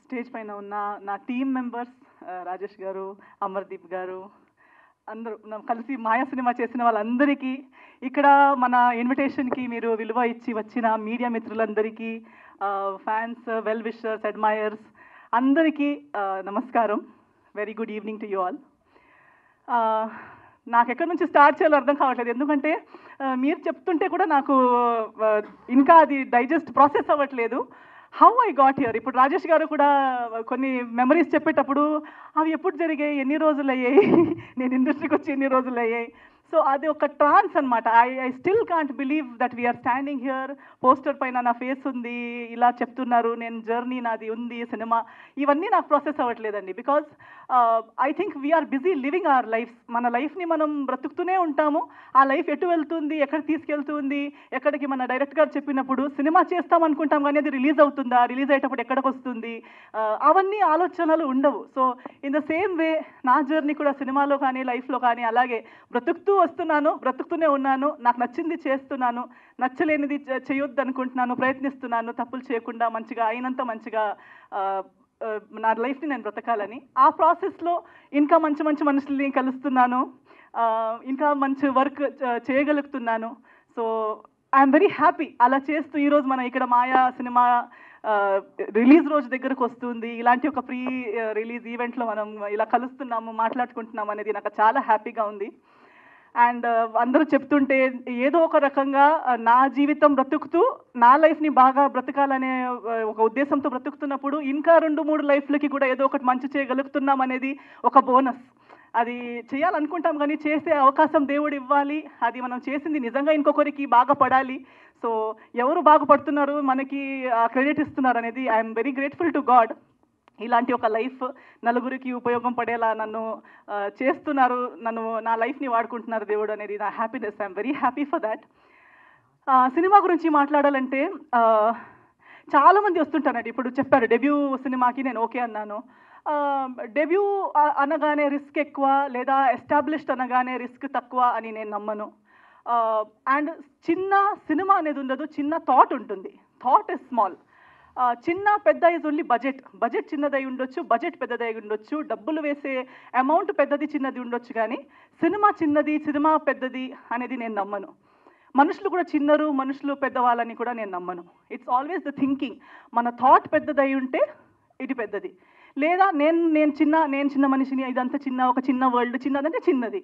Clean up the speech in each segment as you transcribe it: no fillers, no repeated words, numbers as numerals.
Stage పైన ఉన్న నా టీమ్ మెంబర్స్ రాజేష్ గారు, అమర్దీప్ గారు, అందరూ కలిసి మాయా సినిమా చేసిన వాళ్ళందరికీ, ఇక్కడ మన ఇన్విటేషన్కి మీరు విలువ ఇచ్చి వచ్చిన మీడియా మిత్రులందరికీ, ఫ్యాన్స్, వెల్ విషర్స్, అడ్మైయర్స్ అందరికీ నమస్కారం. Very good evening to you all. నాకు ఎక్కడి నుంచి స్టార్ట్ చేయాలో అర్థం కావట్లేదు, ఎందుకంటే మీరు చెప్తుంటే కూడా నాకు ఇంకా అది డైజెస్ట్ ప్రాసెస్ అవ్వట్లేదు. How I got here. ఇప్పుడు రాజేష్ గారు కూడా కొన్ని మెమరీస్ చెప్పేటప్పుడు అవి ఎప్పుడు జరిగాయి, ఎన్ని రోజులు అయ్యాయి, నేను ఇండస్ట్రీకి వచ్చి ఎన్ని రోజులు అయ్యాయి. సో అది ఒక ట్రాన్స్ అనమాట. I still can't believe that we are standing here. Poster పైన నా ఫేస్ ఉంది, ఇలా చెప్తున్నారు, నేను జర్నీ నాది ఉంది, సినిమా, ఇవన్నీ నాకు ప్రాసెస్ అవ్వట్లేదండి. Because I think we are busy living our life. మన లైఫ్ని మనం బ్రతుకుతూనే ఉంటాము. ఆ లైఫ్ ఎటు వెళ్తుంది, ఎక్కడ తీసుకెళ్తుంది, ఎక్కడికి మన డైరెక్ట్ గారు చెప్పినప్పుడు సినిమా చేస్తాం అనుకుంటాం, కానీ అది రిలీజ్ అవుతుందా, రిలీజ్ అయ్యేటప్పుడు ఎక్కడికి వస్తుంది, అవన్నీ ఆలోచనలు ఉండవు. So in the same way నా జర్నీ కూడా సినిమాలో కానీ లైఫ్లో కానీ అలాగే బ్రతుకుతూ వస్తున్నాను, బ్రతుకుతూనే ఉన్నాను. నాకు నచ్చింది చేస్తున్నాను, నచ్చలేనిది చేయొద్దు అనుకుంటున్నాను, ప్రయత్నిస్తున్నాను తప్పులు చేయకుండా మంచిగా అయినంత మంచిగా నా లైఫ్ని నేను బ్రతకాలని. ఆ ప్రాసెస్లో ఇంకా మంచి మంచి మనుషుల్ని కలుస్తున్నాను, ఇంకా మంచి వర్క్ చేయగలుగుతున్నాను. So I'm very happy. అలా చేస్తూ ఈరోజు మనం ఇక్కడ మాయా సినిమా రిలీజ్ రోజు దగ్గరకు వస్తుంది, ఇలాంటి ఒక ప్రీ రిలీజ్ ఈవెంట్లో మనం ఇలా కలుస్తున్నాము, మాట్లాడుకుంటున్నాము అనేది నాకు చాలా హ్యాపీగా ఉంది. అండ్ అందరూ చెప్తుంటే ఏదో ఒక రకంగా నా జీవితం బ్రతుకుతూ నా లైఫ్ని బాగా బ్రతకాలనే ఒక ఉద్దేశంతో బ్రతుకుతున్నప్పుడు ఇంకా 2-3 లైఫ్లకి కూడా ఏదో ఒకటి మంచి చేయగలుగుతున్నాం అనేది ఒక బోనస్. అది చేయాలనుకుంటాం, కానీ చేసే అవకాశం దేవుడు ఇవ్వాలి. అది మనం చేసింది నిజంగా ఇంకొకరికి బాగా పడాలి. సో ఎవరు బాగుపడుతున్నారు, మనకి క్రెడిట్ ఇస్తున్నారు అనేది I'm very grateful to God. ఇలాంటి ఒక లైఫ్ నలుగురికి ఉపయోగం పడేలా నన్ను చేస్తున్నారు, నా లైఫ్ని వాడుకుంటున్నారు దేవుడు అనేది నా happiness. I'm very happy for that. Cinema గురించి మాట్లాడాలంటే చాలామంది వస్తుంటారండి. ఇప్పుడు చెప్పారు డెబ్యూ సినిమాకి నేను ఓకే అన్నాను. డెబ్యూ అనగానే రిస్క్ ఎక్కువ, లేదా ఎస్టాబ్లిష్డ్ అనగానే రిస్క్ తక్కువ అని నేను నమ్మను. అండ్ చిన్న సినిమా అనేది ఉండదు, చిన్న థాట్ ఉంటుంది. Thought is small. చిన్న పెద్ద ఇస్ ఓన్లీ బడ్జెట్ చిన్నదై ఉండొచ్చు, బడ్జెట్ పెద్దదై ఉండొచ్చు, డబ్బులు వేసే అమౌంట్ పెద్దది చిన్నది ఉండొచ్చు, కానీ సినిమా చిన్నది, సినిమా పెద్దది అనేది నేను నమ్మను. మనుషులు కూడా చిన్నరు, మనుషులు పెద్దవాళ్ళని కూడా నేను నమ్మను. It's always the thinking. మన థాట్ పెద్దదై ఉంటే ఇది పెద్దది, లేదా నేను చిన్న మనిషిని, ఇదంతా ఒక చిన్న వరల్డ్, చిన్నదంటే చిన్నది.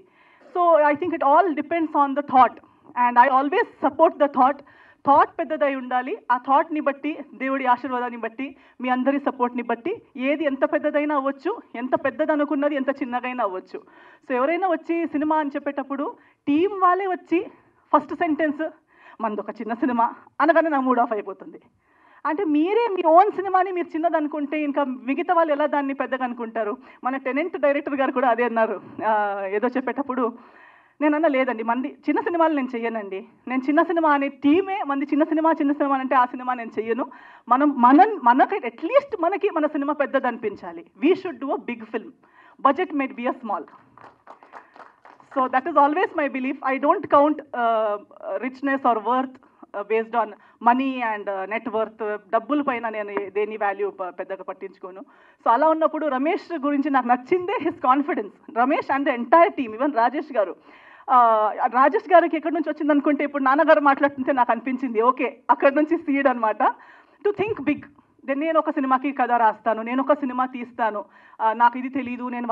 So I think it all depends on the thought, and I always support the thought. Thought పెద్దదై ఉండాలి. ఆ థాట్ని బట్టి, దేవుడి ఆశీర్వాదాన్ని బట్టి, మీ అందరి సపోర్ట్ని బట్టి ఏది ఎంత పెద్దదైనా అవ్వచ్చు, ఎంత పెద్దది అనుకున్నది ఎంత చిన్నగైనా అవ్వచ్చు. సో ఎవరైనా వచ్చి సినిమా అని చెప్పేటప్పుడు టీం వాళ్ళే వచ్చి ఫస్ట్ సెంటెన్స్ మనది ఒక చిన్న సినిమా అనగానే నా మూడ్ ఆఫ్ అయిపోతుంది. అంటే మీరే మీ ఓన్ సినిమాని మీరు చిన్నది అనుకుంటే ఇంకా మిగతా వాళ్ళు ఎలా దాన్ని పెద్దగా అనుకుంటారు? మన టెనెంట్ డైరెక్టర్ గారు కూడా అదే అన్నారు ఏదో చెప్పేటప్పుడు. నేను అన్న లేదండి, మంది చిన్న సినిమాలు నేను చెయ్యనండి. నేను చిన్న సినిమా అనే టీమే మంది చిన్న సినిమా అంటే ఆ సినిమా నేను చెయ్యను. మనకి అట్లీస్ట్ మన సినిమా పెద్దది అనిపించాలి. We should do a big film. Budget made be a small. So that is always my belief. I don't count richness or worth based on money and net worth. డబ్బుల పైన నేను దేని వాల్యూ పెద్దగా పట్టించుకోను. సో అలా ఉన్నప్పుడు రమేష్ గురించి నాకు నచ్చిందే his confidence. Ramesh and the entire team, even Rajesh గారికి ఎక్కడి నుంచి వచ్చింది అనుకుంటే, ఇప్పుడు నాన్నగారు మాట్లాడుతుంటే నాకు అనిపించింది ఓకే అక్కడి నుంచి సీడ్ అనమాట. To think big. నేను ఒక సినిమాకి కథ రాస్తాను, నేను ఒక సినిమా తీస్తాను, నాకు ఇది తెలీదు, నేను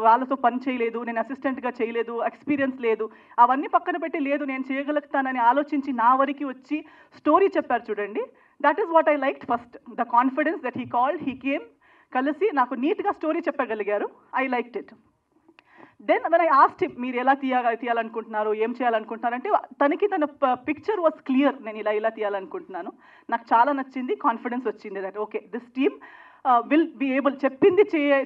వాళ్ళతో పని చేయలేదు, నేను అసిస్టెంట్గా చేయలేదు, ఎక్స్పీరియన్స్ లేదు, అవన్నీ పక్కన పెట్టి లేదు నేను చేయగలుగుతానని ఆలోచించి నా వరకు వచ్చి స్టోరీ చెప్పారు చూడండి. That is what I liked first. The confidence that he called, he came, కలిసి నాకు నీట్గా స్టోరీ చెప్పగలిగారు. I liked it. Then when I asked him, మీరు ఎలా తీయాలనుకుంటున్నారు, ఏం చేయాలనుకుంటున్నారు అంటే, తన పిక్చర్ వాజ్ క్లియర్. నేను ఇలా తీయాలనుకుంటున్నాను. నాకు చాలా నచ్చింది, కాన్ఫిడెన్స్ వచ్చింది that okay this team will be able, చెప్పింది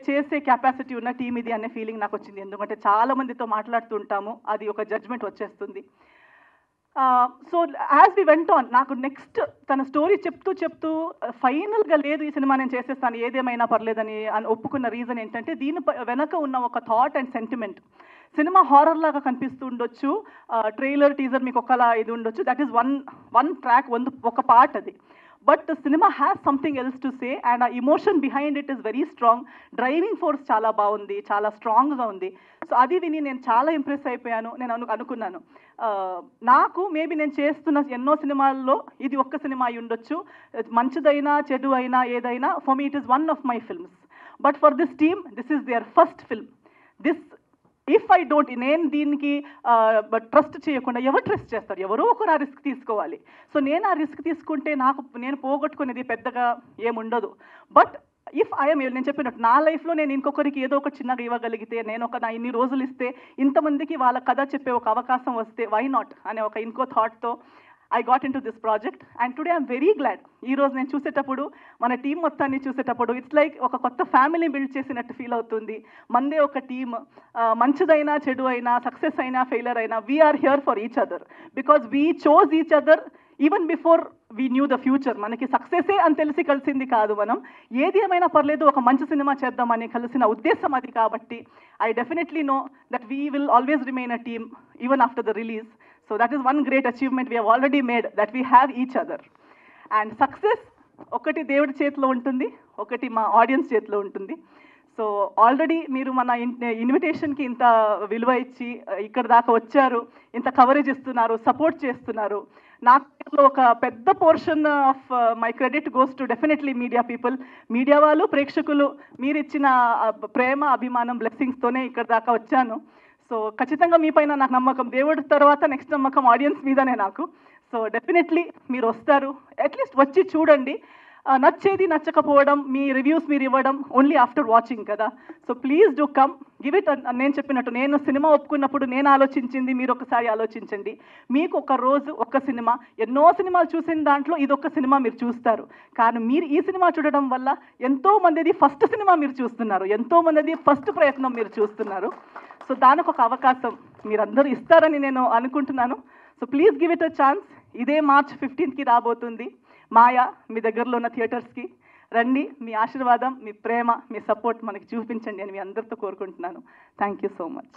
చేసే కెపాసిటీ ఉన్న టీమ్ ఇది అనే ఫీలింగ్ నాకు వచ్చింది. ఎందుకంటే చాలా మందితో మాట్లాడుతుంటాము, అది ఒక జడ్జ్మెంట్ వచ్చేస్తుంది. So as we went on, నాకు నెక్స్ట్ తన స్టోరీ చెప్తూ ఫైనల్గా లేదు ఈ సినిమా నేను చేసేస్తాను ఏదేమైనా పర్లేదని ఒప్పుకున్న రీజన్ ఏంటంటే, దీని వెనక ఉన్న ఒక thought and sentiment. Cinema horror లాగా కనిపిస్తూ ఉండొచ్చు, ట్రైలర్ టీజర్ మీకు ఒకలా ఇది ఉండొచ్చు, దట్ ఈస్ వన్ ట్రాక్, ఒక పార్ట్ అది. But the cinema has something else to say and ఆ emotion behind it is very strong. Driving force చాలా బాగుంది, చాలా స్ట్రాంగ్గా ఉంది. సో అది విని నేను చాలా ఇంప్రెస్ అయిపోయాను. నేను అనుకున్నాను నాకు మేబీ నేను చేస్తున్న ఎన్నో సినిమాల్లో ఇది ఒక్క సినిమా అయి ఉండొచ్చు, మంచిదైనా చెడు అయినా ఏదైనా, for me it is one of my films. But for this team this is their first film. This if I don't, నేను దీనికి ట్రస్ట్ చేయకుండా ఎవరు ట్రస్ట్ చేస్తారు? ఎవరో ఒకరు ఆ రిస్క్ తీసుకోవాలి. సో నేను ఆ రిస్క్ తీసుకుంటే నేను పోగొట్టుకునేది పెద్దగా ఏముండదు. బట్ ఇఫ్ ఐఎమ్, నేను చెప్పినట్టు నా లైఫ్లో నేను ఇంకొకరికి ఏదో ఒక చిన్నగా ఇవ్వగలిగితే, నేను నా ఇన్ని రోజులు ఇస్తే ఇంతమందికి వాళ్ళ కథ చెప్పే ఒక అవకాశం వస్తే వై నాట్ అనే ఒక ఇంకో థాట్తో I got into this project and today I'm very glad. ఈ రోజు నేను చూసేటప్పుడు మన టీం మొత్తాన్ని చూసేటప్పుడు ఇట్స్ లైక్ ఒక కొత్త ఫ్యామిలీ బిల్డ్ చేసినట్టు ఫీల్ అవుతుంది. మందే ఒక టీమ్, మంచిదైనా చెడు అయినా సక్సెస్ అయినా ఫెయిలర్ అయినా we are here for each other because we chose each other even before we knew the future. మనకి సక్సెసే అని తెలిసి కలిసింది కాదు, మనం ఏది ఏమైనా పర్లేదు ఒక మంచి సినిమా చేద్దామని కలిసిన ఉద్దేశం అది. కాబట్టి I definitely know that we will always remain a team even after the release. So that is one great achievement we have already made, that we have each other. And success ఒకటి దేవుడి చేతిలో ఉంటుంది, ఒకటి మా audience చేతిలో ఉంటుంది. So already మీరు మన ఇన్విటేషన్కి ఇంత విలువ ఇచ్చి ఇక్కడ దాకా వచ్చారు, ఇంత కవరేజ్ ఇస్తున్నారు, సపోర్ట్ చేస్తున్నారు. నాకు ఒక పెద్ద portion of my credit goes to definitely media people. Media వాళ్ళు, ప్రేక్షకులు, మీరు ఇచ్చిన ప్రేమ, అభిమానం, బ్లెస్సింగ్స్తోనే ఇక్కడ దాకా వచ్చాను. సో ఖచ్చితంగా మీ పైన నాకు నమ్మకం, దేవుడి తర్వాత నెక్స్ట్ నమ్మకం ఆడియన్స్ మీదనే నాకు. సో డెఫినెట్లీ మీరు వస్తారు, అట్లీస్ట్ వచ్చి చూడండి. నచ్చేది నచ్చకపోవడం, మీ రివ్యూస్ మీరు ఇవ్వడం ఓన్లీ ఆఫ్టర్ వాచింగ్ కదా. So please do come, give it. నేను చెప్పినట్టు నేను సినిమా ఒప్పుకున్నప్పుడు నేను ఆలోచించింది మీరు ఒకసారి ఆలోచించండి. మీకు ఒక రోజు ఒక్క సినిమా, ఎన్నో సినిమాలు చూసిన దాంట్లో ఇదొక్క సినిమా మీరు చూస్తారు. కానీ మీరు ఈ సినిమా చూడడం వల్ల ఎంతో మందిది ఫస్ట్ సినిమా మీరు చూస్తున్నారు, ఎంతో మందిది ఫస్ట్ ప్రయత్నం మీరు చూస్తున్నారు. సో దానికి ఒక అవకాశం మీరందరూ ఇస్తారని నేను అనుకుంటున్నాను. So please give it a chance. ఇదే March 15కి రాబోతుంది మాయా మీ దగ్గరలో ఉన్న థియేటర్స్కి. రండి, మీ ఆశీర్వాదం, మీ ప్రేమ, మీ సపోర్ట్ మనకి చూపించండి అని మీ అందరితో కోరుకుంటున్నాను. Thank you so much.